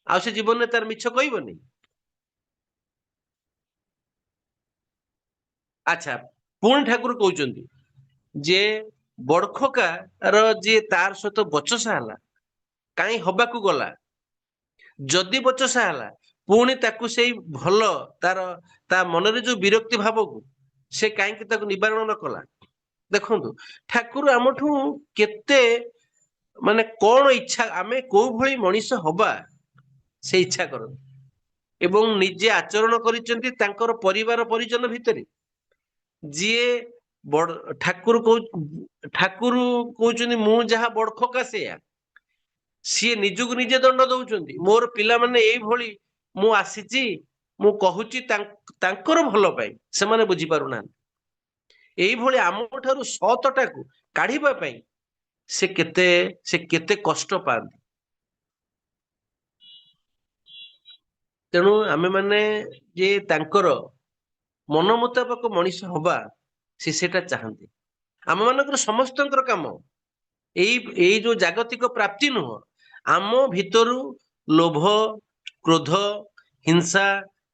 Speaker 1: ଆଉ ସେ ଜୀବନରେ ତାର ମିଛ କହିବନି। ଆଚ୍ଛା, ପୁଣି ଠାକୁର କହୁଛନ୍ତି ଯେ ବଡଖୋକା ର ଯିଏ ତାର ସହିତ ବଚସା ହେଲା, କାହିଁ ହବାକୁ ଗଲା? ଯଦି ବଚସା ହେଲା, ପୁଣି ତାକୁ ସେଇ ଭଲ ତା ମନରେ ଯୋଉ ବିରକ୍ତି ଭାବକୁ ସେ କାହିଁକି ତାକୁ ନିବାରଣ ନ କଲା? ଦେଖନ୍ତୁ ଠାକୁର ଆମଠୁ କେତେ ମାନେ କଣ ଇଚ୍ଛା, ଆମେ କୋଉ ଭଳି ମଣିଷ ହବା ସେ ଇଚ୍ଛା କରନ୍ତି ଏବଂ ନିଜେ ଆଚରଣ କରିଛନ୍ତି ତାଙ୍କର ପରିବାର ପରିଜନ ଭିତରେ। ଯିଏ ଠାକୁର କହୁଛନ୍ତି ମୁଁ ଯାହା ବଡଖୋକା ସେଇଆ। ସିଏ ନିଜକୁ ନିଜେ ଦଣ୍ଡ ଦଉଛନ୍ତି। ମୋର ପିଲାମାନେ ଏଇଭଳି, ମୁଁ ଆସିଛି, ମୁଁ କହୁଛି ତାଙ୍କର ଭଲ ପାଇଁ, ସେମାନେ ବୁଝିପାରୁନାହାନ୍ତି। ଏଇଭଳି ଆମ ଠାରୁ ସତଟାକୁ କାଢିବା ପାଇଁ ସେ କେତେ କଷ୍ଟ ପାଆନ୍ତି। ତେଣୁ ଆମେମାନେ ଯେ ତାଙ୍କର ମନ ମୁତାବକ ମଣିଷ ହବା ସେ ସେଟା ଚାହାନ୍ତି। ଆମ ମାନଙ୍କର ସମସ୍ତଙ୍କର କାମ ଏଇ ଯୋଉ ଜାଗତିକ ପ୍ରାପ୍ତି ନୁହଁ, ଆମ ଭିତରୁ ଲୋଭ, କ୍ରୋଧ, ହିଂସା,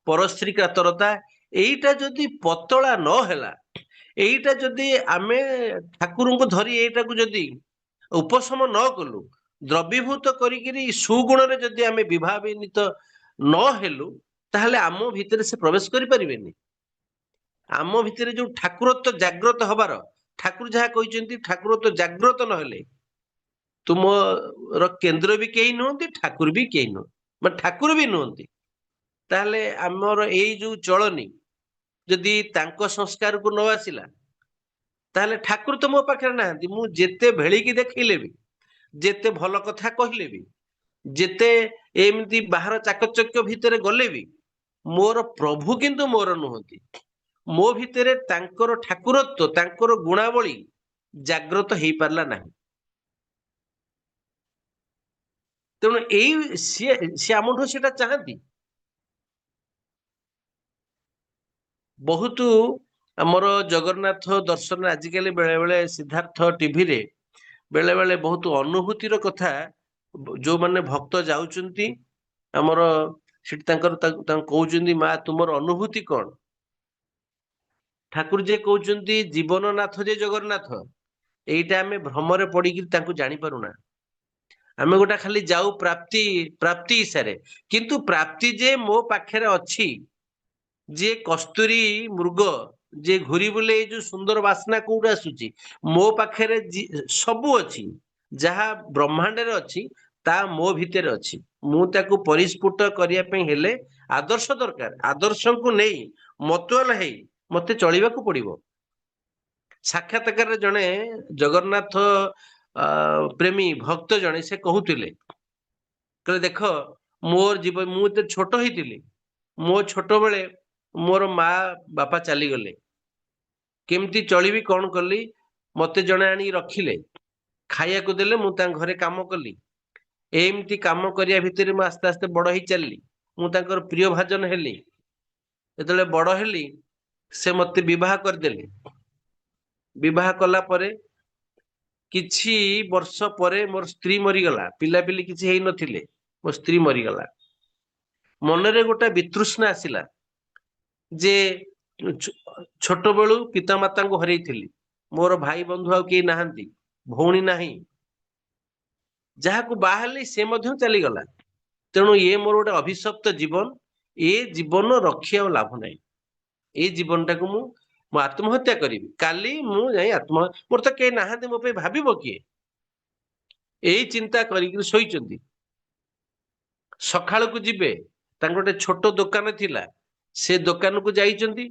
Speaker 1: ପରସ୍ତ୍ରୀ କାତରତା ଏଇଟା ଯଦି ପତଳା ନ ହେଲା, ଏଇଟା ଯଦି ଆମେ ଠାକୁରଙ୍କୁ ଧରି ଏଇଟାକୁ ଯଦି ଉପଶମ ନ କଲୁ, ଦ୍ରବୀଭୂତ କରିକିରି ସୁଗୁଣରେ ଯଦି ଆମେ ବିଭାବିନିତ ନ ହେଲୁ, ତାହେଲେ ଆମ ଭିତରେ ସେ ପ୍ରବେଶ କରିପାରିବେନି। ଆମ ଭିତରେ ଯୋଉ ଠାକୁରତ୍ଵ ଜାଗ୍ରତ ହବାର, ଠାକୁର ଯାହା କହିଛନ୍ତି ଠାକୁରତ୍ଵ ଜାଗ୍ରତ ନହେଲେ ତୁମର କେନ୍ଦ୍ର ବି କେହି ନୁହନ୍ତି, ଠାକୁର ବି କେହି ନୁହନ୍ତି, ମାନେ ଠାକୁର ବି ନୁହନ୍ତି। ତାହେଲେ ଆମର ଏଇ ଯୋଉ ଚଳନି ଯଦି ତାଙ୍କ ସଂସ୍କାରକୁ ନ ଆସିଲା, ତାହେଲେ ଠାକୁର ତ ମୋ ପାଖରେ ନାହାନ୍ତି। ମୁଁ ଯେତେ ଭେଳିକି ଦେଖେଇଲେ ବି, ଯେତେ ଭଲ କଥା କହିଲେ ବି, ଯେତେ ଏମିତି ବାହାର ଚାକଚକ୍ୟ ଭିତରେ ଗଲେ ବି, ମୋର ପ୍ରଭୁ କିନ୍ତୁ ମୋର ନୁହନ୍ତି। ମୋ ଭିତରେ ତାଙ୍କର ଠାକୁରତ୍ଵ, ତାଙ୍କର ଗୁଣାବଳୀ ଜାଗ୍ରତ ହେଇପାରିଲା ନାହିଁ। ତେଣୁ ସିଏ ଆମଠୁ ସେଟା ଚାହାନ୍ତି। ବହୁତ ଆମର ଜଗନ୍ନାଥ ଦର୍ଶନ ଆଜିକାଲି ବେଳେ ବେଳେ ସିଦ୍ଧାର୍ଥ ଟିଭିରେ ବେଳେ ବେଳେ ବହୁତ ଅନୁଭୂତିର କଥା, ଯୋଉମାନେ ଭକ୍ତ ଯାଉଛନ୍ତି ଆମର ସେଠି ତାଙ୍କୁ କହୁଛନ୍ତି, ମା ତୁମର ଅନୁଭୂତି କଣ? ଠାକୁର ଯେ କହୁଛନ୍ତି ଜୀବନ ନାଥ ଯେ ଜଗନ୍ନାଥ, ଏଇଟା ଆମେ ଭ୍ରମରେ ପଡିକି ତାଙ୍କୁ ଜାଣିପାରୁନା। ଆମେ ଗୋଟେ ଖାଲି ଯାଉ ପ୍ରାପ୍ତି ପ୍ରାପ୍ତି ଇସାରେ, କିନ୍ତୁ ପ୍ରାପ୍ତି ଯେ ମୋ ପାଖରେ ଅଛି, ଯିଏ କସ୍ତୁରୀ ମୃଗ ଯିଏ ଘୁରି ବୁଲେ, ଏଇ ଯୋଉ ସୁନ୍ଦର ବାସ୍ନା କୋଉଠୁ ଆସୁଛି? ମୋ ପାଖରେ ସବୁ ଅଛି, ଯାହା ବ୍ରହ୍ମାଣ୍ଡରେ ଅଛି ତା ମୋ ଭିତରେ ଅଛି। ମୁଁ ତାକୁ ପରିସ୍ଫୁଟ କରିବା ପାଇଁ ହେଲେ ଆଦର୍ଶ ଦରକାର। ଆଦର୍ଶକୁ ନେଇ ମତୁଆଲ ହେଇ ମତେ ଚଳିବାକୁ ପଡିବ। ସାକ୍ଷାତକାରରେ ଜଣେ ଜଗନ୍ନାଥ ପ୍ରେମୀ ଭକ୍ତ ଜଣେ ସେ କହୁଥିଲେ, କହିଲେ ଦେଖ ମୋର ଜୀବନ, ମୁଁ ଏତେ ଛୋଟ ହେଇଥିଲି, ମୋ ଛୋଟବେଳେ ମୋର ମା ବାପା ଚାଲିଗଲେ, କେମିତି ଚଳିବି କଣ କଲି? ମତେ ଜଣେ ଆଣିକି ରଖିଲେ, ଖାଇବାକୁ ଦେଲେ, ମୁଁ ତାଙ୍କ ଘରେ କାମ କଲି। ଏମିତି କାମ କରିବା ଭିତରେ ମୁଁ ଆସ୍ତେ ଆସ୍ତେ ବଡ ହେଇ ଚାଲିଲି। ମୁଁ ତାଙ୍କର ପ୍ରିୟ ଭାଜନ ହେଲି। ଯେତେବେଳେ ବଡ ହେଲି, ସେ ମତେ ବିବାହ କରିଦେଲେ। ବିବାହ କଲା ପରେ କିଛି ବର୍ଷ ପରେ ମୋର ସ୍ତ୍ରୀ ମରିଗଲା। ପିଲାପିଲି କିଛି ହେଇନଥିଲେ, ମୋ ସ୍ତ୍ରୀ ମରିଗଲା। ମନରେ ଗୋଟେ ବିତୃଷ୍ଣା ଆସିଲା ଯେ ଛୋଟ ବେଳୁ ପିତାମାତାଙ୍କୁ ହରେଇଥିଲି, ମୋର ଭାଇ ବନ୍ଧୁ ଆଉ କେହି ନାହାନ୍ତି, ଭଉଣୀ ନାହିଁ, ଯାହାକୁ ବାହା ହେଲି ସେ ମଧ୍ୟ ଚାଲିଗଲା। ତେଣୁ ଇଏ ମୋର ଗୋଟେ ଅଭିଶପ୍ତ ଜୀବନ, ଏ ଜୀବନ ରଖି ଆଉ ଲାଭ ନାହିଁ। ଏଇ ଜୀବନଟାକୁ ମୁଁ ଆତ୍ମହତ୍ୟା କରିବି। କାଲି ମୁଁ ଯାଇ ମୋର ତ କେହି ନାହାନ୍ତି, ମୋ ପାଇଁ ଭାବିବ କିଏ? ଏଇ ଚିନ୍ତା କରିକି ଶୋଇଛନ୍ତି। ସକାଳକୁ ଯିବେ, ତାଙ୍କର ଗୋଟେ ଛୋଟ ଦୋକାନ ଥିଲା, ସେ ଦୋକାନକୁ ଯାଇଛନ୍ତି,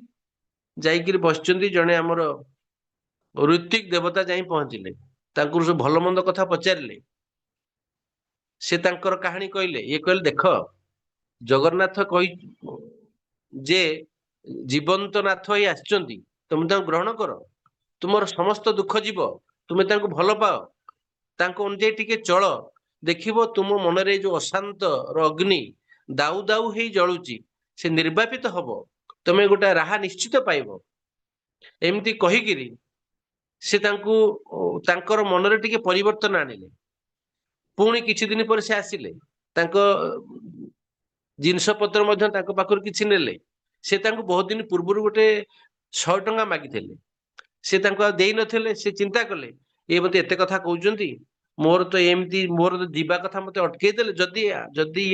Speaker 1: ଯାଇକିରି ବସିଛନ୍ତି। ଜଣେ ଆମର ଋତ୍ଵିକ ଦେବତା ଯାଇ ପହଞ୍ଚିଲେ, ତାଙ୍କୁ ସବୁ ଭଲ ମନ୍ଦ କଥା ପଚାରିଲେ। ସେ ତାଙ୍କର କାହାଣୀ କହିଲେ। ଇଏ କହିଲେ, ଦେଖ ଜଗନ୍ନାଥ କହି ଯେ ଜୀବନ୍ତ ନାଥ ହେଇ ଆସିଛନ୍ତି, ତମେ ତାଙ୍କୁ ଗ୍ରହଣ କର, ତୁମର ସମସ୍ତ ଦୁଃଖ ଯିବ, ତୁମେ ତାଙ୍କୁ ଭଲ ପାଅ, ତାଙ୍କ ଅନୁଯାୟୀ ଟିକେ ଚଳ, ଦେଖିବ ତୁମ ମନରେ ଯୋଉ ଅଶାନ୍ତ ର ଅଗ୍ନି ଦାଉ ଦାଉ ହେଇ ଜଳୁଛି, ସେ ନିର୍ବାପିତ ହବ, ତମେ ଗୋଟେ ରାହା ନିଶ୍ଚିତ ପାଇବ। ଏମିତି କହିକିରି ସେ ତାଙ୍କୁ ତାଙ୍କର ମନରେ ଟିକେ ପରିବର୍ତ୍ତନ ଆଣିଲେ। ପୁଣି କିଛି ଦିନ ପରେ ସେ ଆସିଲେ, ତାଙ୍କ ଜିନିଷ ପତ୍ର ମଧ୍ୟ ତାଙ୍କ ପାଖରୁ କିଛି ନେଲେ। ସେ ତାଙ୍କୁ ବହୁତ ଦିନ ପୂର୍ବରୁ ଗୋଟେ 100 ଟଙ୍କା ମାଗିଥିଲେ, ସେ ତାଙ୍କୁ ଆଉ ଦେଇନଥିଲେ। ସେ ଚିନ୍ତା କଲେ, ଇଏ ମତେ ଏତେ କଥା କହୁଛନ୍ତି, ମୋର ତ ଏମିତି, ମୋର ତ ଯିବା କଥା ମତେ ଅଟକେଇ ଦେଲେ, ଯଦି ଯଦି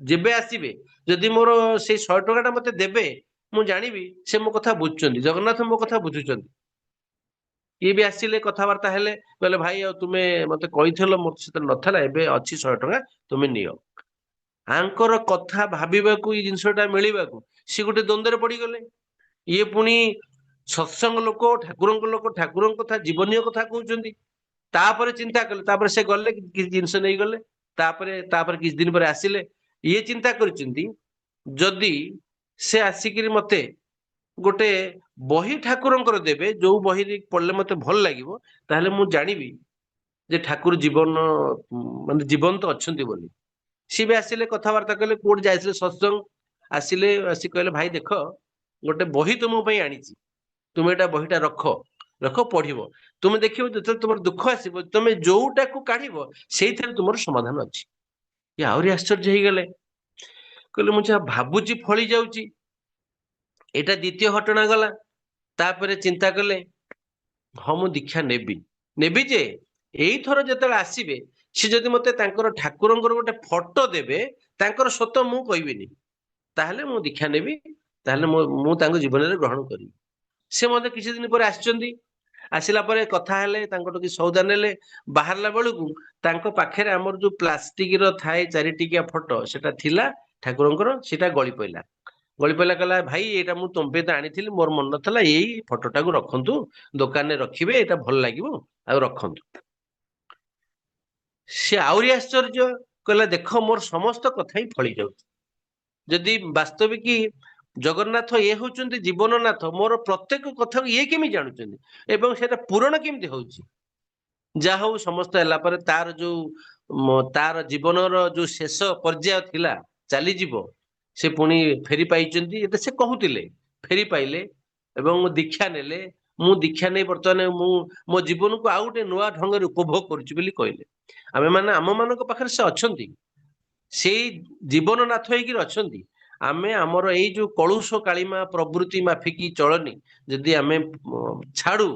Speaker 1: ଯେବେ ଆସିବେ, ଯଦି ମୋର ସେଇ 100 ଟଙ୍କା ମତେ ଦେବେ, ମୁଁ ଜାଣିବି ସେ ମୋ କଥା ବୁଝୁଛନ୍ତି, ଜଗନ୍ନାଥ ମୋ କଥା ବୁଝୁଛନ୍ତି। ଇଏ ବି ଆସିଲେ, କଥାବାର୍ତ୍ତା ହେଲେ, କହିଲେ ଭାଇ ଆଉ ତୁମେ ମତେ କହିଥିଲ, ମୋର ସେଥିରେ ନଥିଲା, ଏବେ ଅଛି 100 ଟଙ୍କା, ତୁମେ ନିଅ। ଆଙ୍କର କଥା ଭାବିବାକୁ, ଏଇ ଜିନିଷଟା ମିଳିବାକୁ ସିଏ ଗୋଟେ ଦ୍ୱନ୍ଦ୍ୱରେ ପଡିଗଲେ। ଇଏ ପୁଣି ସତ୍ସଙ୍ଗ ଲୋକ, ଠାକୁରଙ୍କ ଲୋକ, ଠାକୁରଙ୍କ କଥା, ଜୀବନୀୟ କଥା କହୁଛନ୍ତି। ତାପରେ ଚିନ୍ତା କଲେ, ତାପରେ ସେ ଗଲେ, କିଛି ଜିନିଷ ନେଇଗଲେ। ତାପରେ କିଛି ଦିନ ପରେ ଆସିଲେ। ଇଏ ଚିନ୍ତା କରିଛନ୍ତି, ଯଦି ସେ ଆସିକିରି ମତେ ଗୋଟେ ବହି ଠାକୁରଙ୍କର ଦେବେ, ଯୋଉ ବହିରେ ପଢିଲେ ମତେ ଭଲ ଲାଗିବ, ତାହେଲେ ମୁଁ ଜାଣିବି ଯେ ଠାକୁର ଜୀବନ ମାନେ ଜୀବନ୍ତ ଅଛନ୍ତି ବୋଲି। ସିଏ ବି ଆସିଲେ, କଥାବାର୍ତ୍ତା କଲେ, କୋଉଠି ଯାଇଥିଲେ ସତ୍ସଙ୍ଗ, ଆସିଲେ, ଆସି କହିଲେ ଭାଇ ଦେଖ ଗୋଟେ ବହି ତୁମ ପାଇଁ ଆଣିଛି, ତୁମେ ଏଟା ବହିଟା ରଖ, ରଖ ପଢିବ। ତୁମେ ଦେଖିବ ଯେତେବେଳେ ତୁମର ଦୁଃଖ ଆସିବ, ତମେ ଯୋଉଟାକୁ କାଢିବ ସେଇଥିରେ ତୁମର ସମାଧାନ ଅଛି। ଇଏ ଆହୁରି ଆଶ୍ଚର୍ଯ୍ୟ ହେଇଗଲେ, କହିଲେ ମୁଁ ଯାହା ଭାବୁଛି ଫଳି ଯାଉଛି। ଏଇଟା ଦ୍ଵିତୀୟ ଘଟଣା ଗଲା। ତାପରେ ଚିନ୍ତା କଲେ, ହଁ ମୁଁ ଦୀକ୍ଷା ନେବି, ନେବି ଯେ ଏଇଥର ଯେତେବେଳେ ଆସିବେ, ସେ ଯଦି ମତେ ତାଙ୍କର ଠାକୁରଙ୍କର ଗୋଟେ ଫଟୋ ଦେବେ, ତାଙ୍କର ସତ ମୁଁ କହିବିନି, ତାହେଲେ ମୁଁ ଦୀକ୍ଷା ନେବି, ତାହେଲେ ମୁଁ ତାଙ୍କ ଜୀବନରେ ଗ୍ରହଣ କରିବି। ସେ ମଧ୍ୟ କିଛି ଦିନ ପରେ ଆସିଛନ୍ତି, ଆସିଲା ପରେ କଥା ହେଲେ, ତାଙ୍କଠୁ କିଛି ସଉଦା ନେଲେ। ବାହାରିଲା ବେଳକୁ ତାଙ୍କ ପାଖରେ ଆମର ଯୋଉ ପ୍ଲାଷ୍ଟିକ ର ଥାଏ 4 ଟିକିଆ ଫଟୋ, ସେଟା ଥିଲା ଠାକୁରଙ୍କର, ସେଟା ଗଳି ପଇଲା। ଗଳି ପଇଲା, କହିଲା ଭାଇ ଏଇଟା ମୁଁ ତମ ପାଇଁ ତ ଆଣିଥିଲି, ମୋର ମନେ ନଥିଲା, ଏଇ ଫଟୋଟାକୁ ରଖନ୍ତୁ, ଦୋକାନରେ ରଖିବେ, ଏଇଟା ଭଲ ଲାଗିବ, ଆଉ ରଖନ୍ତୁ। ସେ ଆହୁରି ଆଶ୍ଚର୍ଯ୍ୟ, କହିଲା ଦେଖ ମୋର ସମସ୍ତ କଥା ହିଁ ଫଳି ଯାଉଛି। ଯଦି ବାସ୍ତବିକ ଜଗନ୍ନାଥ ଇଏ ହଉଛନ୍ତି ଜୀବନନାଥ, ମୋର ପ୍ରତ୍ୟେକ କଥାକୁ ଇଏ କେମିତି ଜାଣୁଛନ୍ତି ଏବଂ ସେଟା ପୂରଣ କେମିତି ହଉଛି। ଯାହା ହଉ ସମସ୍ତ ହେଲା ପରେ ତାର ଯୋଉ ତାର ଜୀବନର ଯୋଉ ଶେଷ ପର୍ଯ୍ୟାୟ ଥିଲା, ଚାଲିଯିବ, ସେ ପୁଣି ଫେରି ପାଇଛନ୍ତି। ଏତେ ସେ କହୁଥିଲେ, ଫେରି ପାଇଲେ ଏବଂ ଦୀକ୍ଷା ନେଲେ। ମୁଁ ଦୀକ୍ଷା ନେଇ ବର୍ତ୍ତମାନ ମୁଁ ମୋ ଜୀବନକୁ ଆଉ ଗୋଟେ ନୂଆ ଢଙ୍ଗରେ ଉପଭୋଗ କରୁଛି ବୋଲି କହିଲେ। ଆମ ମାନଙ୍କ ପାଖରେ ସେ ଅଛନ୍ତି, ସେଇ ଜୀବନନାଥ ହେଇକିରି ଅଛନ୍ତି। ଆମେ ଆମର ଏଇ ଯୋଉ କଳୁଷ କାଳିମା ପ୍ରବୃତ୍ତି ମାଫିକି ଚଳନି ଯଦି ଆମେ ଛାଡୁ,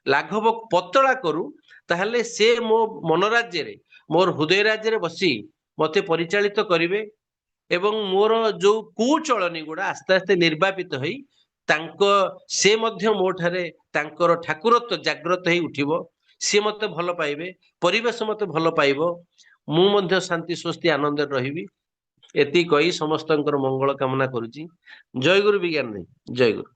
Speaker 1: ଲାଘବ ପତଳା କରୁ, ତାହେଲେ ସେ ମୋ ମନ ରାଜ୍ୟରେ, ମୋର ହୃଦୟ ରାଜ୍ୟରେ ବସି ମତେ ପରିଚାଳିତ କରିବେ ଏବଂ ମୋର ଯୋଉ କୁଚଳନି ଗୁଡା ଆସ୍ତେ ଆସ୍ତେ ନିର୍ବାପିତ ହେଇ ତାଙ୍କ ସେ ମଧ୍ୟ ମୋ ଠାରେ ତାଙ୍କର ଠାକୁରତ୍ୱ ଜାଗ୍ରତ ହେଇ ଉଠିବ। ସିଏ ମତେ ଭଲ ପାଇବେ, ପରିବେଶ ମତେ ଭଲ ପାଇବ, ମୁଁ ମଧ୍ୟ ଶାନ୍ତି ସ୍ୱସ୍ତି ଆନନ୍ଦରେ ରହିବି। ଏତିକି କହି ସମସ୍ତଙ୍କର ମଙ୍ଗଳ କାମନା କରୁଛି। ଜୟ ଗୁରୁ ବିଜ୍ଞାନ ଭାଇ, ଜୟ ଗୁରୁ।